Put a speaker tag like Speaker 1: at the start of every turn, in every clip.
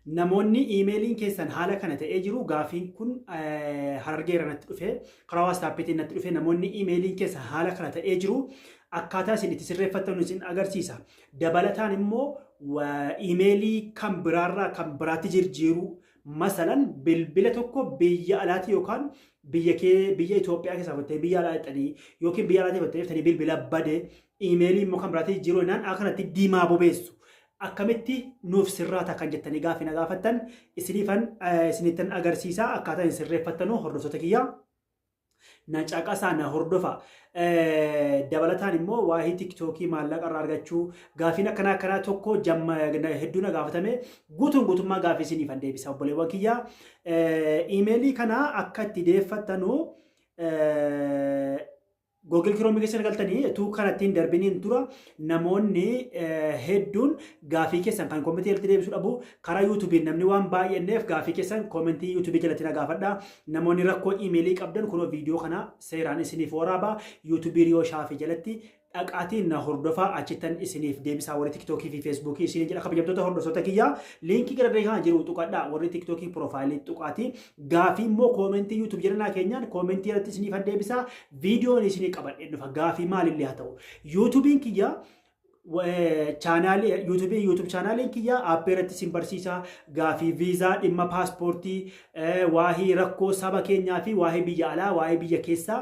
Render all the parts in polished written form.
Speaker 1: namoonni iimeeliin keessan haala kana ta'ee jiru gaafiin kun harargeera natti dhufe karaa waastaappiitiin natti dhufe namoonni iimeeliin keessan haala kana ta'ee jiru akkaataa isin itti sirreeffattan isin agarsiisa. Dabalataan immoo iimeelii kan biraarraa kan biraatti jijjiiru masalan bilbila tokko biyya alaati yookaan biyya Itoophiyaa keessaa fudhattee biyya alaa dhaqxanii yookiin biyya alaatii fudhattanii bilbila bade iimeelii immoo kan biraatti jijjiiruu naan akkanatti diimaa bobeessu. Akkamitti nuuf sirraata kan jettanii gaaffii na gaafattan isinittan agarsiisa akkaataa isin sirreeffattanuu hordoftoota kiyya na caqasaa na hordofa. Dabalataan immoo waa'ee tiktookii maallaqa irraa argachuu gaafiin akkanaa tokko hedduu na gaafatame guutummaa gaaffii isiniifan deebisa obboleewwan kiyya. Iimeelii kana akka itti deeffattanuu Google Chrome keessa galtanii tuu kanattiin darbiniin dura namoonni hedduun gaaffii keessan kan koomentii jalatti deebisuu dhabu karaa YouTube'n namni waan baay'anneef gaaffii keessan koomentii YouTube jalatti na gaafadha. Namoonni rakkoo iimeelii qabdan kunoo viidiyoo kana seeraan isiniif waraaba YouTube Riyoo Shaafii jalatti dhaqaatiin na hordofaa achittan isiniif deebisaa warri TikTokii fi Facebookii isin jedha kabajamtoota hordoftoota kiyya liinkii gara kana jiru tuqadha warri TikTokii profaayilii tuqaati gaaffii immoo koomentii YouTube jedhanaa keenyaan koomentii irratti isiniif deebisaa viidiyoon isinii qabadhe dhufa gaaffii maalillee haa ta'u YouTube'n kiyya YouTube chaanaaliin kiyya aappii irratti isin barsiisa gaaffii viizaa dhimma paaspoortii waa'ee rakkoo saba keenyaa fi waa'ee biyya alaa waa'ee biyya keessaa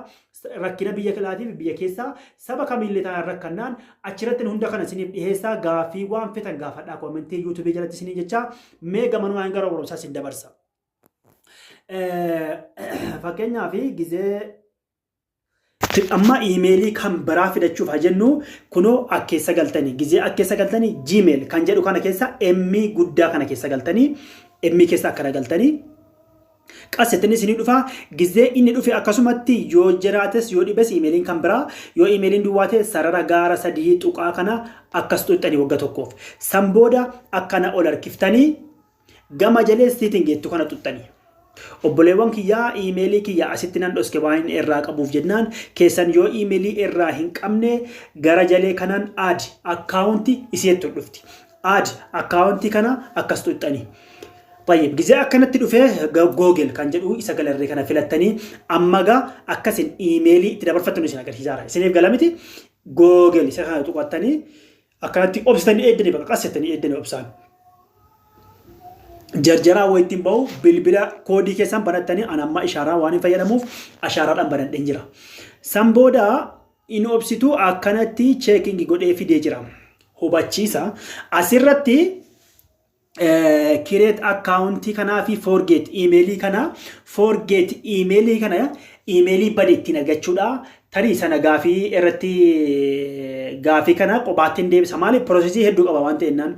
Speaker 1: rakkina biyya alaatii fi biyya keessaa saba kamiillee ta'an rakkannaan achirratti hunda kana isiniif dhiheessaa gaaffii waan fetan gaafadhaa koomentii YouTube jalatti isinii jecha mee gamanuu gara barumsaa isin dabarsa. Fakkeenyaaf gizee amma iimeelii kan biraa fidachuuf hajennu kunoo akkeessa galtanii gizee akkeessa galtanii Gmail kan jedhu kana keessa M guddaa kana keessa galtanii M keessa akkana galtanii qasettanii isinii dhufa gizee inni dhufe akkasumatti yoo jiraates yoo dhibes iimeeliin kan biraa yoo iimeeliin duwwaate sarara gaara sadii tuqaa kana akkas tuqxanii wagga tokkoof san booda akkana ol harkiftanii gama jalee siitiin geettu kana tuqxanii. Obboleewwan kiyyaa iimeelii kiyyaa asitti nan dhoske waan irraa qabuuf jennaan keessan yoo iimeelii irraa hin qabne gara jalee kanaan add akkaawuntii isiitti dhufti. Add akkaawuntii kana akkas tuqxanii. Baay'ee gizee akkanatti dhufee Google kan jedhu isa galarree kana filattanii amma gaa akkasin iimeelii itti dabarfattan isin agarsiisaara. Isiniif gala miti Google isa kana tuqattanii akkanatti obsitanii eeddanii bakka qasettanii eeddanii obsaan. Jarjaraa wayittiin bahu bilbila koodii keessan banattanii anamma ishaaraa waan hin fayyadamuuf ashaaraadhaan banadheen jira. San booda in obsituu akkanatti cheekingi godhee fidee jira. Hubachiisa asirratti create akkaawuntii kanaa fi forget iimeelii kana iimeelii badee ittiin argachuudha. Tarii sana gaaffii irratti gaaffii kana qobaattiin deebisa maaliif piroosesii hedduu qaba waan ta'ennaan.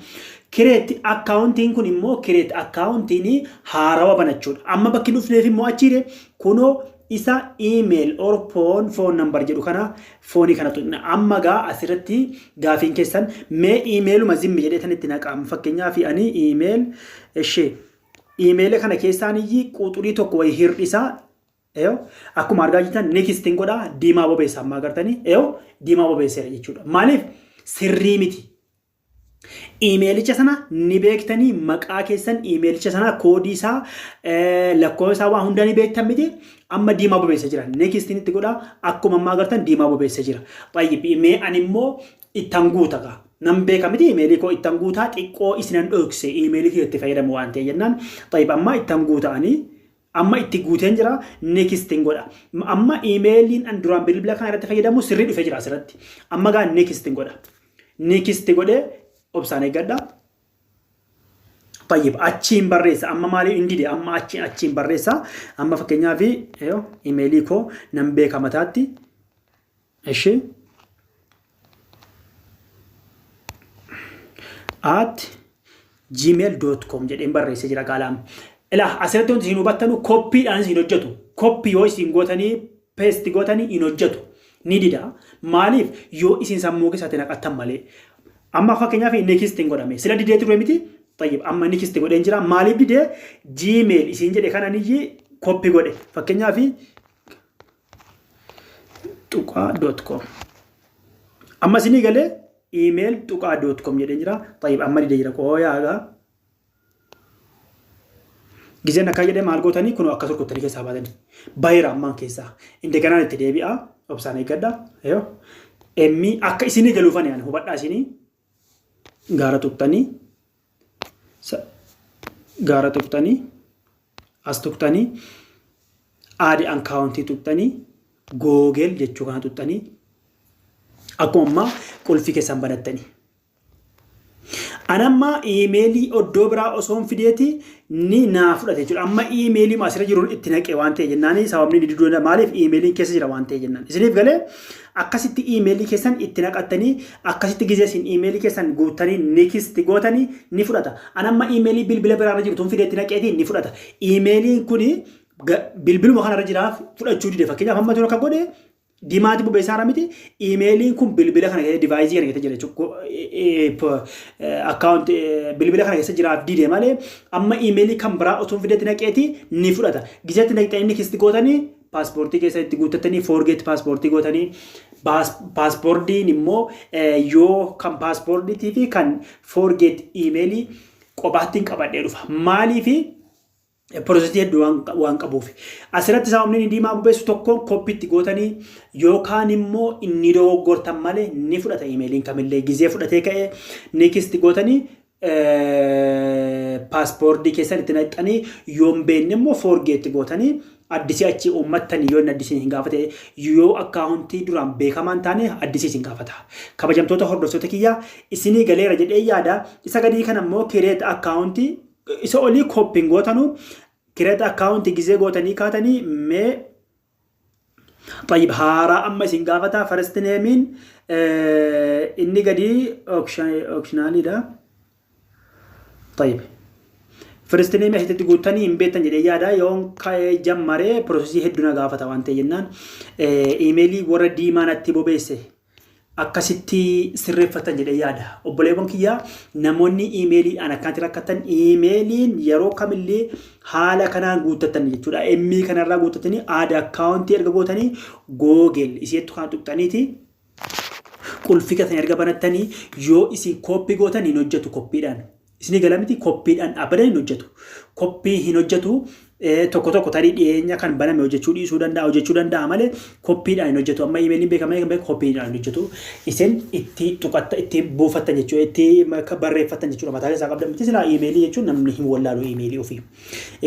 Speaker 1: Create akkaawuntiin kun immoo create akkaawuntiin haarawa banachuudha. Amma bakki dhufneef immoo achiire kunoo isa email or phone number jedhu kana foonii kana tuqna. Amma gaa asirratti gaaffiin keessan mee emailuma zimmi jedheetan itti naqamu fakkeenyaaf ani email kana keessaan iyyi quxurii tokko wayii hir'isaa akkuma argaa jirtan next godha diimaa bobeessa amma agartanii diimaa bobeesseera jechuudha. Maaliif sirrii miti. Iimeelicha sana ni beektanii maqaa keessan iimeelicha sana koodii isaa lakkoofsa isaa waan hunda ni beektan miti amma diimaa bobeessa jira. Next itti godha akkuma amma agartan diimaa bobeessa jira. Baay'ee mee ani immoo ittan guuta gaa. Nam beeka miti iimeelii koo ittan guutaa xiqqoo isinan dhokse iimeelii kee itti fayyadamu waan ta'e jennaan. Baay'ee amma ittan guutaanii amma itti guuteen jira next godha. Amma iimeeliin an duraan bilbila kana irratti fayyadamu sirrii dhufee jira asirratti. Amma gaa next godha. Next godhee obsaan eeggadha. Baay'ee achiin barreessa amma maaliif indide amma achiin barreessa amma fakkeenyaaf iimeelii koo nan beeka mataatti @gmail.com jedheen barreessee jira qaalaam. Ilaa asirratti wanti isin hubattanu koppiidhaan isin hojjetu. Koppii yoo isin gootanii peesti gootanii hin hojjetu ni dida. Maaliif yoo isin sammuu keessatti naqattan malee. Amma fakkeenyaaf next godhame sila didee ture miti tayyib amma next godheen jira maaliif didee Gmail isin jedhe kana niyyi copy godhe fakkeenyaaf tuqa.com amma isin galee email tuqa.com jedheen jira tayyib amma didee jira qooyaaga Gizeen akka jedhee maal gootanii kun akka tokkotti keessaa baatanii baay'ee ammaan keessaa inni ganaan itti deebi'a obsaan eeggadha yoo emmi akka isinii galuufan yaani hubadhaa isinii gaara tuqxanii as tuqxanii aadi ankaawuntii tuqxanii googel jechuu kana tuqxanii akkuma ammaa qulfii keessan banattanii. Anamma emailii oddoo biraa osoo hin fideeti ni naa fudhate jechuudha. Amma emailii maasira jiruun itti naqee waan ta'e jennaani sababni ni diduu maaliif emailiin keessa jira waan ta'e jennaan. Isiniif galee akkasitti emailii keessan itti naqattanii akkasitti gizee isin emailii keessan guuttanii next gootanii ni fudhata. Anamma emailii bilbila biraarra jirtu fidee itti naqeeti ni fudhata. Emailiin kuni bilbiluma kanarra jiraaf fudhachuu dide fakkeenyaaf amma tun akka godhe diimaati bubee isaara miti emailiin kun bilbila kana keessa divaayizii kana keessa jira jechuudha account bilbila kana keessa jiraaf dide malee amma emailii kan biraa osoo fideetti naqeeti ni fudhata gizeetti naqxanii inni kisti gootanii paaspoortii keessatti guuttattanii forget paaspoortii gootanii paaspoortiin immoo yoo kan paaspoortii fi kan forget emailii qobaattiin qabadhee dhufa maaliifi Prosesii hedduu waan qabuuf asirratti sababni inni diimaa bubeessu tokkoon koppiitti gootanii yookaan immoo inni dogoggortan malee ni fudhata emailiin kamillee gizee fudhatee ka'ee next gootanii paaspoortii keessan itti naqxanii yoon beekne immoo forget gootanii addisii achi uummattanii yoo addisii hin gaafate yoo akkaawuntii duraan beekamaan taane addisii hin gaafata. Kabajamtoota hordoftoota kiyyaa isinii galeera jedhee yaada isa gadii kana immoo kireet akkaawuntii isa olii koppiin gootanu kireet akkaawuntii gizee gootanii kaatanii mee طيب هارا أما سنقافتا فرستنامين إني قدي أوكشنالي دا طيب فرستنامي حتى تقول تاني إمبيتان جدي يادا يوم كاي جمّري بروسيسي هدونا قافتا وانتي جنان إيميلي ورا ديمانا تيبو بيسي akkasitti sirreeffatan jedhee yaada. Obboleewwan kiyyaa namoonni emailii ana kan rakkatan emailiin yeroo kamillee haala kanaan guuttatan jechuudha. Emmii kanarraa guuttatanii aada akkaawuntii erga gootanii Google iseettu kan tuqxaniiti qulfii kan erga banattanii yoo isin koppii gootan hin hojjetu koppiidhaan. Isin galamiti koppiidhaan abadan hin hojjetu. Koppii hin hojjetu tokko tokko tarii dhiyeenya kan baname hojjechuu dhiisuu danda'a malee koppiidhaan hin hojjetu. Amma emailiin beekamee koppiidhaan hin hojjetu. Isin itti tuqatta itti buufattan jechuudha. Itti barreeffattan jechuudha. Mataa keessaa qabdan miti silaa emailii jechuun namni hin wallaalu emailii ofii.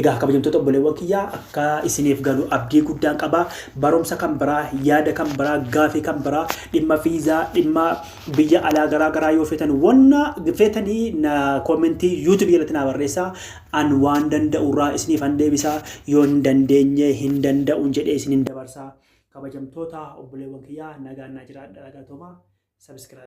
Speaker 1: Egaa kabajamtoota obboleewwan kiyyaa akka isiniif galu abdii guddaan qaba. Barumsa kan biraa, yaada kan biraa, gaafii kan biraa, dhimma fiizaa, dhimma biyya alaa garaa garaa yoo feetan wanna feetanii na koomentii YouTube jalatti na barreessaa. An waan danda'urraa isiniif an deebisaa yoo hin dandeenye hin danda'uun jedhee isiniin dabarsaa kabajamtoota obboleewwan kiyyaa nagaan naa jiraadha galatoomaa subscribe